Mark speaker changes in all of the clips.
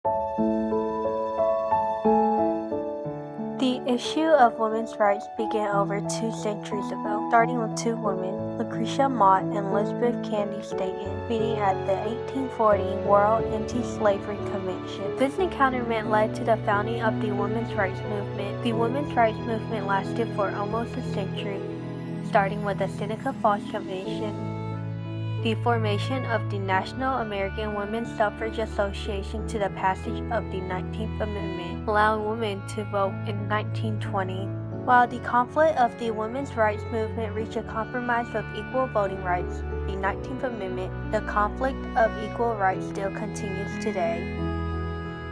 Speaker 1: The issue of women's rights began over 2 centuries ago, starting with two women, Lucretia Mott and Elizabeth Cady Stanton, meeting at the 1840 World Anti-Slavery Convention. This encounter led to the founding of the women's rights movement. The women's rights movement lasted for almost a century, starting with the Seneca Falls Convention, the formation of the National American Women's Suffrage Association to the passage of the 19th Amendment, allowing women to vote in 1920. While the conflict of the women's rights movement reached a compromise of equal voting rights, the 19th Amendment, the conflict of equal rights still continues today.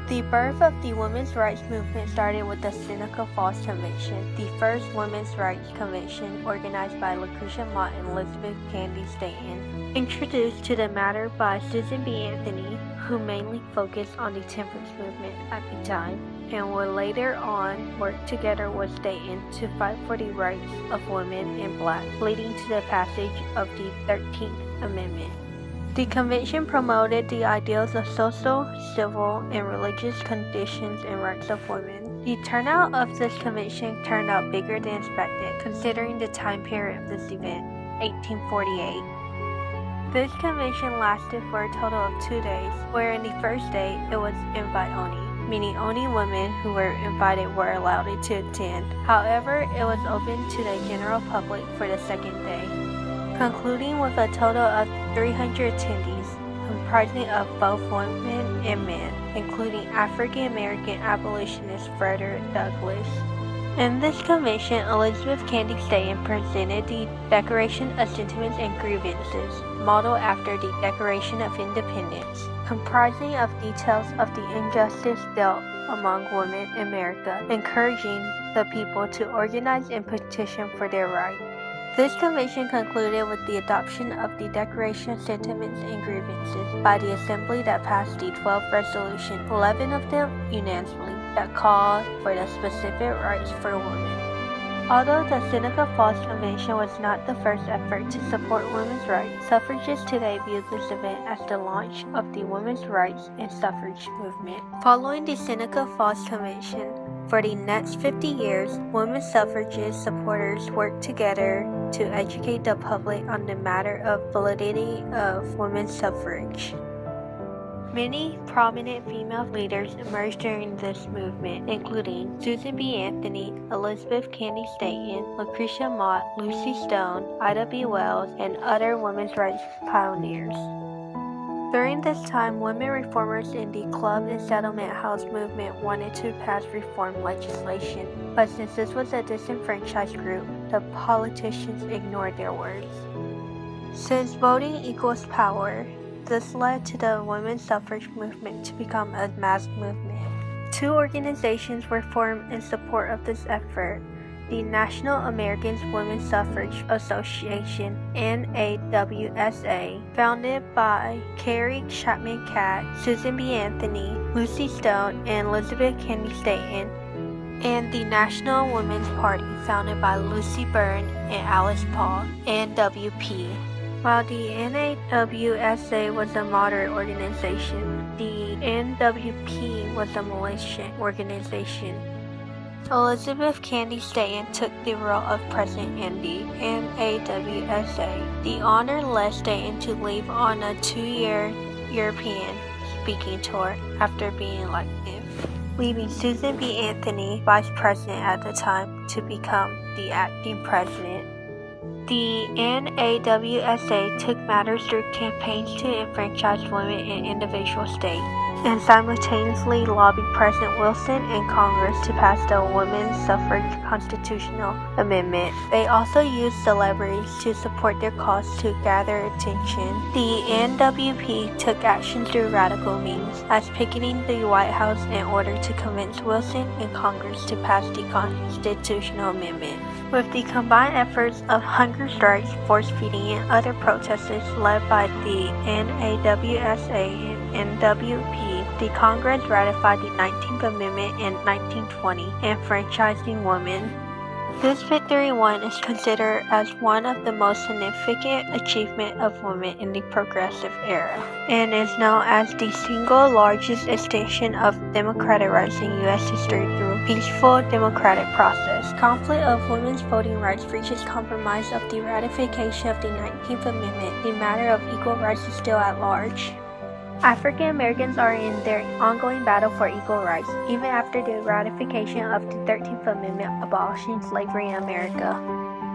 Speaker 1: The birth of the women's rights movement started with the Seneca Falls Convention, the first women's rights convention organized by Lucretia Mott and Elizabeth Cady Stanton. Introduced to the matter by Susan B. Anthony, who mainly focused on the temperance movement at the time, and would later on work together with Stanton to fight for the rights of women and blacks, leading to the passage of the 13th Amendment. The convention promoted the ideals of social, civil, and religious conditions and rights of women. The turnout of this convention turned out bigger than expected, considering the time period of this event, 1848. This convention lasted for a total of 2 days, where in the first day it was invite only, meaning only women who were invited were allowed to attend. However, it was open to the general public for the second day, concluding with a total of 300 attendees, comprising of both women and men, including African-American abolitionist Frederick Douglass. In this convention, Elizabeth Cady Stanton presented the Declaration of Sentiments and Grievances, modeled after the Declaration of Independence, comprising of details of the injustice dealt among women in America, encouraging the people to organize and petition for their rights. This convention concluded with the adoption of the Declaration of Sentiments and Grievances by the Assembly that passed the 12 resolutions, 11 of them unanimously, that called for the specific rights for women. Although the Seneca Falls Convention was not the first effort to support women's rights, suffragists today view this event as the launch of the women's rights and suffrage movement. Following the Seneca Falls Convention, for the next 50 years, women suffragist supporters worked together to educate the public on the matter of validity of women's suffrage. Many prominent female leaders emerged during this movement, including Susan B. Anthony, Elizabeth Cady Stanton, Lucretia Mott, Lucy Stone, Ida B. Wells, and other women's rights pioneers. During this time, women reformers in the Club and Settlement House movement wanted to pass reform legislation, but since this was a disenfranchised group, the politicians ignored their words. Since voting equals power, this led to the women's suffrage movement to become a mass movement. 2 organizations were formed in support of this effort: the National American Women's Suffrage Association, NAWSA, founded by Carrie Chapman Catt, Susan B. Anthony, Lucy Stone, and Elizabeth Cady Stanton, and the National Women's Party, founded by Lucy Burns and Alice Paul, NWP. While the NAWSA was a moderate organization, the NWP was a militant organization. Elizabeth Cady Stanton took the role of president in the NAWSA. The honor led Stanton to leave on a 2-year European speaking tour after being elected, leaving Susan B. Anthony, vice president at the time, to become the acting president. The NAWSA took matters through campaigns to enfranchise women in individual states, and simultaneously lobbied President Wilson and Congress to pass the Women's Suffrage Constitutional Amendment. They also used celebrities to support their cause to gather attention. The NWP took action through radical means, as picketing the White House in order to convince Wilson and Congress to pass the Constitutional Amendment. With the combined efforts of hunger strikes, force feeding, and other protesters led by the NAWSA and NWP, the Congress ratified the 19th Amendment in 1920, enfranchising women. This victory won is considered as one of the most significant achievements of women in the Progressive era, and is known as the single largest extension of democratic rights in U.S. history through peaceful democratic process. Conflict of women's voting rights reaches compromise of the ratification of the 19th Amendment. The matter of equal rights is still at large. African Americans are in their ongoing battle for equal rights, even after the ratification of the 13th Amendment abolishing slavery in America.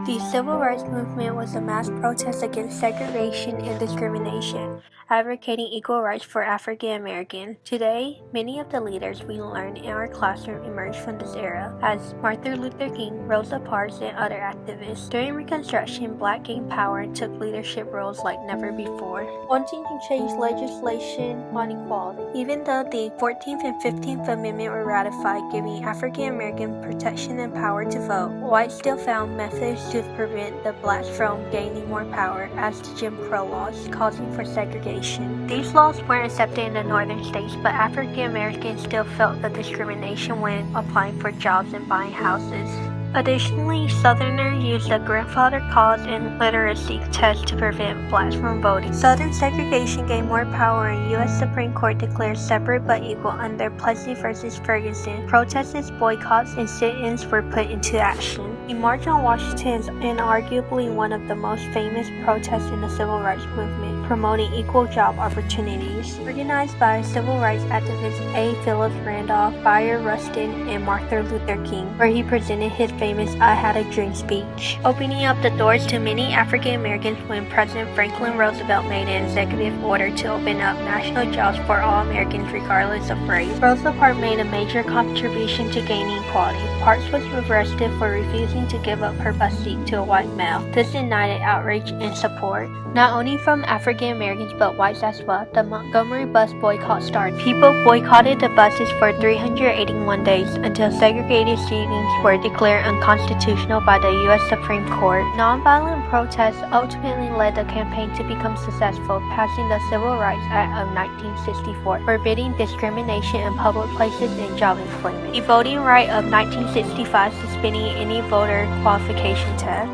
Speaker 1: The Civil Rights Movement was a mass protest against segregation and discrimination, advocating equal rights for African Americans. Today, many of the leaders we learned in our classroom emerged from this era, as Martin Luther King, Rosa Parks, and other activists. During Reconstruction, Black gained power and took leadership roles like never before, wanting to change legislation on equality. Even though the 14th and 15th Amendment were ratified, giving African Americans protection and power to vote, whites still found methods to prevent the blacks from gaining more power, as the Jim Crow laws, causing for segregation. These laws weren't accepted in the northern states, but African Americans still felt the discrimination when applying for jobs and buying houses. Additionally, Southerners used the grandfather clause and literacy test to prevent blacks from voting. Southern segregation gained more power, and U.S. Supreme Court declared separate but equal under Plessy v. Ferguson. Protests, boycotts, and sit-ins were put into action. The March on Washington is inarguably one of the most famous protests in the Civil Rights Movement, promoting equal job opportunities. Organized by civil rights activists A. Phillips Randolph, Bayard Rustin, and Martin Luther King, where he presented his famous I Had a Dream speech, opening up the doors to many African Americans when President Franklin Roosevelt made an executive order to open up national jobs for all Americans regardless of race. Rosa Parks made a major contribution to gaining equality. Parks was arrested for refusing to give up her bus seat to a white male. This ignited outrage and support, not only from African Americans but whites as well. The Montgomery bus boycott started. People boycotted the buses for 381 days until segregated seatings were declared unconstitutional by the U.S. Supreme Court. Nonviolent protests ultimately led the campaign to become successful, passing the Civil Rights Act of 1964, forbidding discrimination in public places and job employment. The Voting Right of 1965, suspending any voter qualification test.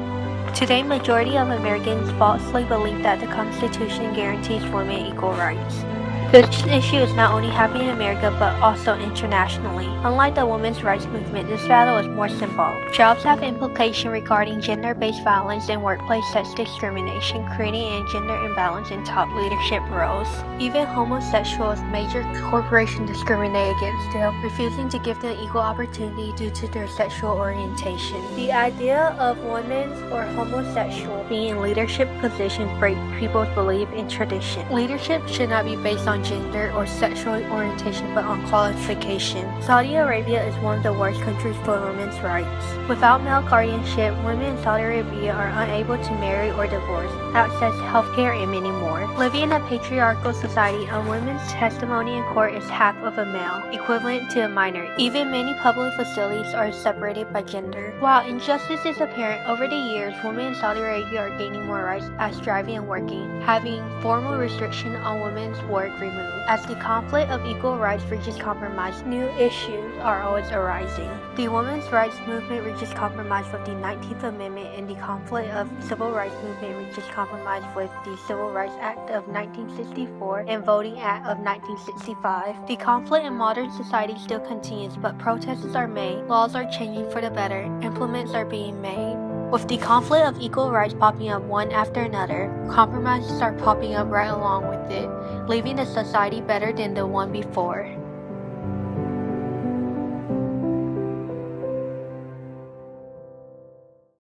Speaker 1: Today, majority of Americans falsely believe that the Constitution guarantees women equal rights. This issue is not only happening in America but also internationally. Unlike the women's rights movement, this battle is more simple. Jobs have implications regarding gender-based violence and workplace sex discrimination, creating a gender imbalance in top leadership roles. Even homosexuals, major corporations discriminate against them, refusing to give them equal opportunity due to their sexual orientation. The idea of women or homosexual being in leadership positions breaks people's belief in tradition. Leadership should not be based on gender or sexual orientation but on qualification. Saudi Arabia is one of the worst countries for women's rights. Without male guardianship, women in Saudi Arabia are unable to marry or divorce, access healthcare, and many more. Living in a patriarchal society, a woman's testimony in court is half of a male, equivalent to a minor. Even many public facilities are separated by gender. While injustice is apparent over the years, women in Saudi Arabia are gaining more rights as driving and working, having formal restriction on women's work removed. As the conflict of equal rights reaches compromise, new issues are always arising. The women's rights movement reaches compromise with the 19th Amendment, and the conflict of civil rights movement reaches compromise with the Civil Rights Act of 1964 and Voting Act of 1965. The conflict in modern society still continues, but protests are made, laws are changing for the better, implements are being made. With the conflict of equal rights popping up one after another, compromises are popping up right along with it, leaving the society better than the one before.